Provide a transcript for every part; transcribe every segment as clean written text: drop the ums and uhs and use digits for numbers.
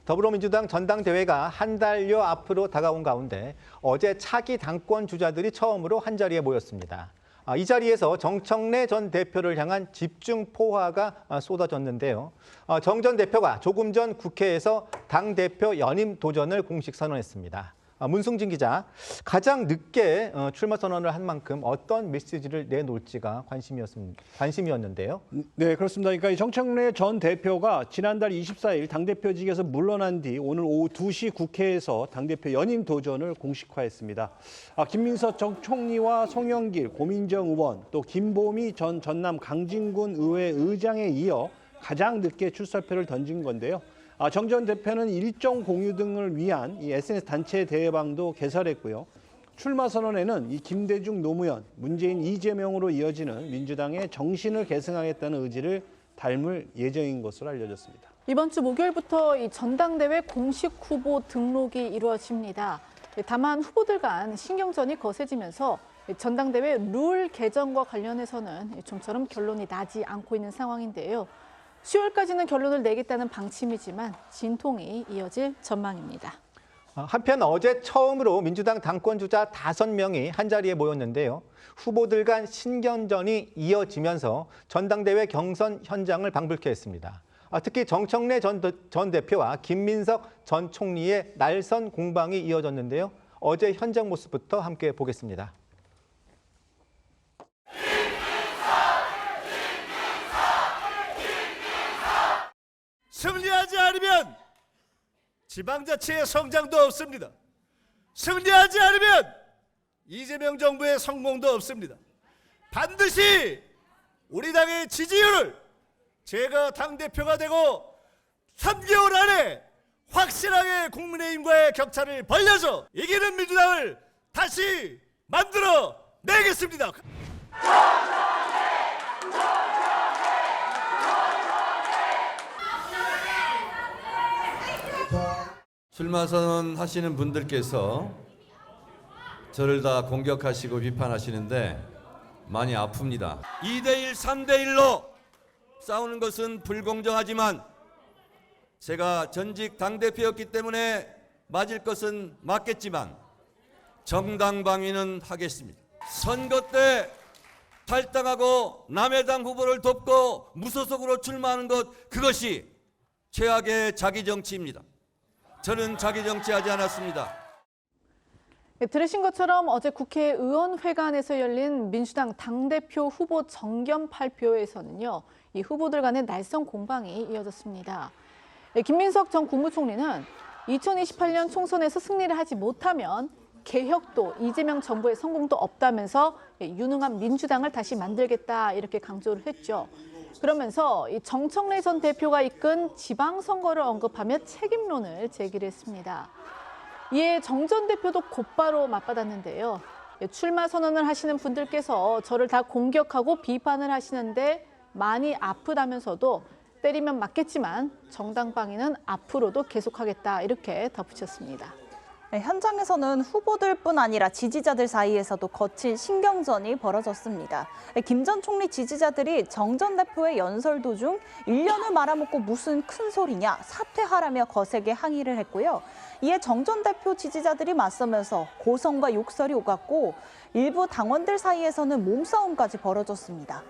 더불어민주당 전당대회가 한 달여 앞으로 다가온 가운데 어제 차기 당권 주자들이 처음으로 한자리에 모였습니다. 이 자리에서 정청래 전 대표를 향한 집중 포화가 쏟아졌는데요. 정 전 대표가 조금 전 국회에서 당대표 연임 도전을 공식 선언했습니다. 문승진 기자, 가장 늦게 출마 선언을 한 만큼 어떤 메시지를 내놓을지가 관심이었는데요. 네, 그렇습니다. 그러니까 정청래 전 대표가 지난달 24일 당대표직에서 물러난 뒤 오늘 오후 2시 국회에서 당대표 연임 도전을 공식화했습니다. 김민석 전 총리와 송영길, 고민정 의원, 또 김보미 전 전남 강진군 의회 의장에 이어 가장 늦게 출사표를 던진 건데요. 정 전 대표는 일정 공유 등을 위한 이 SNS 단체 대회방도 개설했고요. 출마 선언에는 이 김대중 노무현, 문재인 이재명으로 이어지는 민주당의 정신을 계승하겠다는 의지를 담을 예정인 것으로 알려졌습니다. 이번 주 목요일부터 이 전당대회 공식 후보 등록이 이루어집니다. 다만 후보들 간 신경전이 거세지면서 전당대회 룰 개정과 관련해서는 좀처럼 결론이 나지 않고 있는 상황인데요. 10월까지는 결론을 내겠다는 방침이지만 진통이 이어질 전망입니다. 한편 어제 처음으로 민주당 당권주자 5명이 한자리에 모였는데요. 후보들 간 신경전이 이어지면서 전당대회 경선 현장을 방불케 했습니다. 특히 정청래 전 대표와 김민석 전 총리의 날선 공방이 이어졌는데요. 어제 현장 모습부터 함께 보겠습니다. 승리하지 않으면 지방자치의 성장도 없습니다. 승리하지 않으면 이재명 정부의 성공도 없습니다. 반드시 우리 당의 지지율을 제가 당대표가 되고 3개월 안에 확실하게 국민의힘과의 격차를 벌려서 이기는 민주당을 다시 만들어 내겠습니다. 출마 선언하시는 분들께서 저를 다 공격하시고 비판하시는데 많이 아픕니다. 2대1, 3대1로 싸우는 것은 불공정하지만 제가 전직 당대표였기 때문에 맞을 것은 맞겠지만 정당방위는 하겠습니다. 선거 때 탈당하고 남의 당 후보를 돕고 무소속으로 출마하는 것, 그것이 최악의 자기 정치입니다. 저는 자기 정치하지 않았습니다. 들으신 것처럼 어제 국회 의원회관에서 열린 민주당 당대표 후보 정견 발표에서는요, 이 후보들 간의 날선 공방이 이어졌습니다. 김민석 전 국무총리는 2028년 총선에서 승리를 하지 못하면 개혁도 이재명 정부의 성공도 없다면서 유능한 민주당을 다시 만들겠다 이렇게 강조를 했죠. 그러면서 이 정청래 전 대표가 이끈 지방선거를 언급하며 책임론을 제기를 했습니다. 이에 정 전 대표도 곧바로 맞받았는데요. 출마 선언을 하시는 분들께서 저를 다 공격하고 비판을 하시는데 많이 아프다면서도 때리면 맞겠지만 정당방위는 앞으로도 계속하겠다 이렇게 덧붙였습니다. 네, 현장에서는 후보들뿐 아니라 지지자들 사이에서도 거친 신경전이 벌어졌습니다. 김 전 총리 지지자들이 정 전 대표의 연설 도중 1년을 말아먹고 무슨 큰 소리냐, 사퇴하라며 거세게 항의를 했고요. 이에 정 전 대표 지지자들이 맞서면서 고성과 욕설이 오갔고 일부 당원들 사이에서는 몸싸움까지 벌어졌습니다.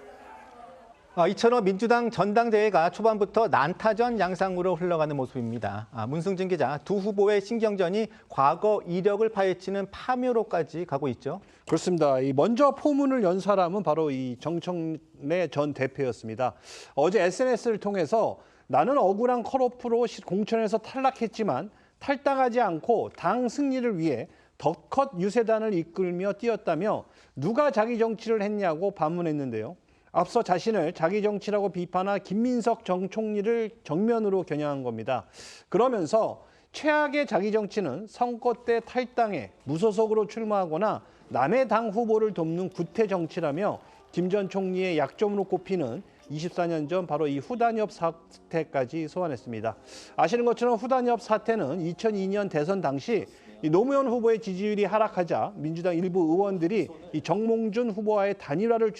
이처럼 민주당 전당대회가 초반부터 난타전 양상으로 흘러가는 모습입니다. 문승진 기자, 두 후보의 신경전이 과거 이력을 파헤치는 파묘로까지 가고 있죠. 그렇습니다. 먼저 포문을 연 사람은 바로 이 정청래 전 대표였습니다. 어제 SNS를 통해서 나는 억울한 컷오프로 공천에서 탈락했지만 탈당하지 않고 당 승리를 위해 더 컷 유세단을 이끌며 뛰었다며 누가 자기 정치를 했냐고 반문했는데요. 앞서 자신을 자기 정치라고 비판한 김민석 전 총리를 정면으로 겨냥한 겁니다. 그러면서 최악의 자기 정치는 선거 때 탈당해 무소속으로 출마하거나 남의 당 후보를 돕는 구태 정치라며 김 전 총리의 약점으로 꼽히는 24년 전 바로 이 후단협 사태까지 소환했습니다. 아시는 것처럼 후단협 사태는 2002년 대선 당시 이 노무현 후보의 지지율이 하락하자 민주당 일부 의원들이 이 정몽준 후보와의 단일화를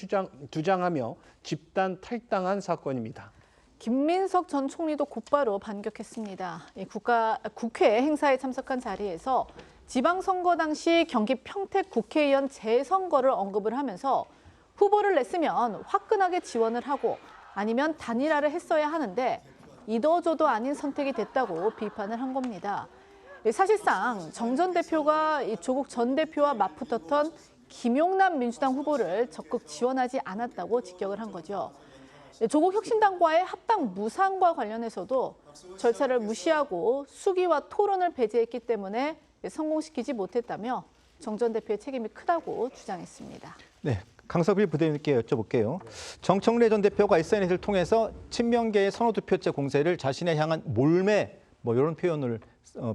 주장하며 집단 탈당한 사건입니다. 김민석 전 총리도 곧바로 반격했습니다. 국회 행사에 참석한 자리에서 지방선거 당시 경기 평택 국회의원 재선거를 언급을 하면서 후보를 냈으면 화끈하게 지원을 하고 아니면 단일화를 했어야 하는데 이도저도 아닌 선택이 됐다고 비판을 한 겁니다. 사실상 정 전 대표가 조국 전 대표와 맞붙었던 김용남 민주당 후보를 적극 지원하지 않았다고 직격을 한 거죠. 조국 혁신당과의 합당 무산과 관련해서도 절차를 무시하고 수기와 토론을 배제했기 때문에 성공시키지 못했다며 정 전 대표의 책임이 크다고 주장했습니다. 네, 강석일 부대님께 여쭤볼게요. 정청래 전 대표가 SNS를 통해서 친명계의 선호투표제 공세를 자신에 향한 몰매 이런 표현을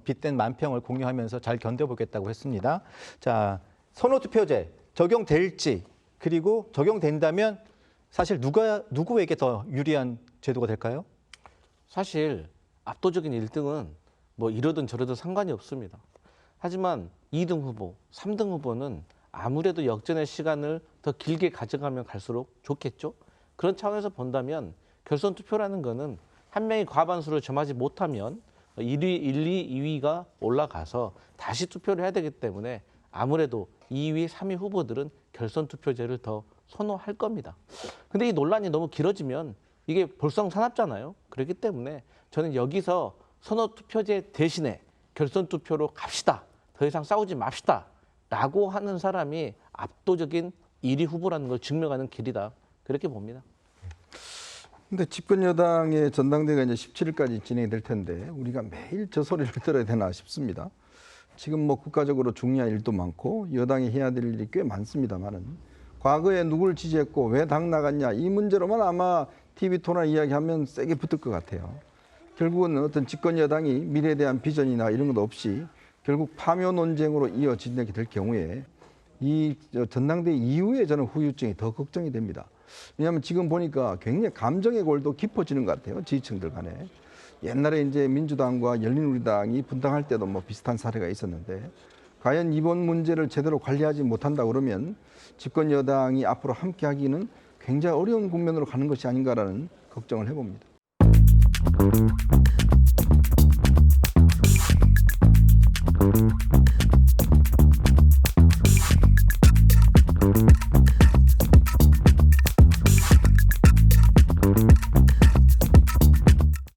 빗댄 만평을 공유하면서 잘 견뎌보겠다고 했습니다. 자, 선호투표제 적용될지 그리고 적용된다면 사실 누구에게 더 유리한 제도가 될까요? 사실 압도적인 1등은 뭐 이러든 저러든 상관이 없습니다. 하지만 2등 후보, 3등 후보는 아무래도 역전의 시간을 더 길게 가져가면 갈수록 좋겠죠. 그런 차원에서 본다면 결선 투표라는 거는 한 명이 과반수를 점하지 못하면 1위, 1, 2, 2위가 올라가서 다시 투표를 해야 되기 때문에 아무래도 2위, 3위 후보들은 결선 투표제를 더 선호할 겁니다. 근데 이 논란이 너무 길어지면 이게 볼썽사납잖아요. 그렇기 때문에 저는 여기서 선호 투표제 대신에 결선 투표로 갑시다. 더 이상 싸우지 맙시다. 라고 하는 사람이 압도적인 1위 후보라는 걸 증명하는 길이다. 그렇게 봅니다. 근데 집권 여당의 전당대회가 이제 17일까지 진행이 될 텐데 우리가 매일 저 소리를 들어야 되나 싶습니다. 지금 뭐 국가적으로 중요한 일도 많고 여당이 해야 될 일이 꽤 많습니다만은 과거에 누구를 지지했고 왜 당 나갔냐 이 문제로만 아마 TV 토론 이야기하면 세게 붙을 것 같아요. 결국은 어떤 집권 여당이 미래에 대한 비전이나 이런 것 없이 결국 파묘 논쟁으로 이어지게 될 경우에 이 전당대회 이후에 저는 후유증이 더 걱정이 됩니다. 왜냐하면 지금 보니까 굉장히 감정의 골도 깊어지는 것 같아요. 지지층들 간에. 옛날에 이제 민주당과 열린우리당이 분당할 때도 뭐 비슷한 사례가 있었는데 과연 이번 문제를 제대로 관리하지 못한다 그러면 집권 여당이 앞으로 함께 하기는 굉장히 어려운 국면으로 가는 것이 아닌가라는 걱정을 해봅니다.